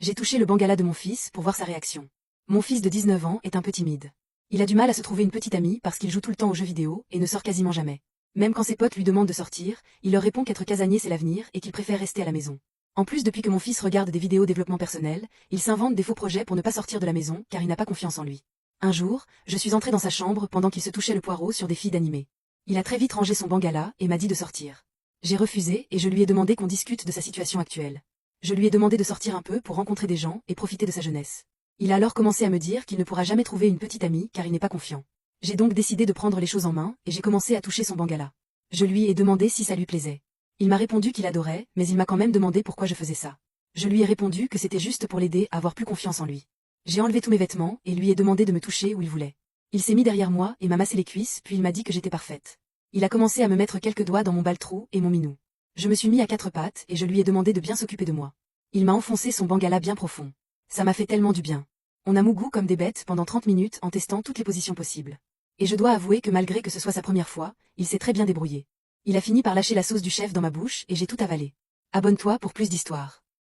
J'ai touché le bangala de mon fils pour voir sa réaction. Mon fils de 19 ans est un peu timide. Il a du mal à se trouver une petite amie parce qu'il joue tout le temps aux jeux vidéo et ne sort quasiment jamais. Même quand ses potes lui demandent de sortir, il leur répond qu'être casanier c'est l'avenir et qu'il préfère rester à la maison. En plus, depuis que mon fils regarde des vidéos développement personnel, il s'invente des faux projets pour ne pas sortir de la maison car il n'a pas confiance en lui. Un jour, je suis entrée dans sa chambre pendant qu'il se touchait le poireau sur des filles d'animé. Il a très vite rangé son bangala et m'a dit de sortir. J'ai refusé et je lui ai demandé qu'on discute de sa situation actuelle. Je lui ai demandé de sortir un peu pour rencontrer des gens et profiter de sa jeunesse. Il a alors commencé à me dire qu'il ne pourra jamais trouver une petite amie car il n'est pas confiant. J'ai donc décidé de prendre les choses en main et j'ai commencé à toucher son bangala. Je lui ai demandé si ça lui plaisait. Il m'a répondu qu'il adorait, mais il m'a quand même demandé pourquoi je faisais ça. Je lui ai répondu que c'était juste pour l'aider à avoir plus confiance en lui. J'ai enlevé tous mes vêtements et lui ai demandé de me toucher où il voulait. Il s'est mis derrière moi et m'a massé les cuisses puis il m'a dit que j'étais parfaite. Il a commencé à me mettre quelques doigts dans mon bal-trou et mon minou. Je me suis mis à quatre pattes et je lui ai demandé de bien s'occuper de moi. Il m'a enfoncé son bangala bien profond. Ça m'a fait tellement du bien. On a mougou comme des bêtes pendant 30 minutes en testant toutes les positions possibles. Et je dois avouer que malgré que ce soit sa première fois, il s'est très bien débrouillé. Il a fini par lâcher la sauce du chef dans ma bouche et j'ai tout avalé. Abonne-toi pour plus d'histoires.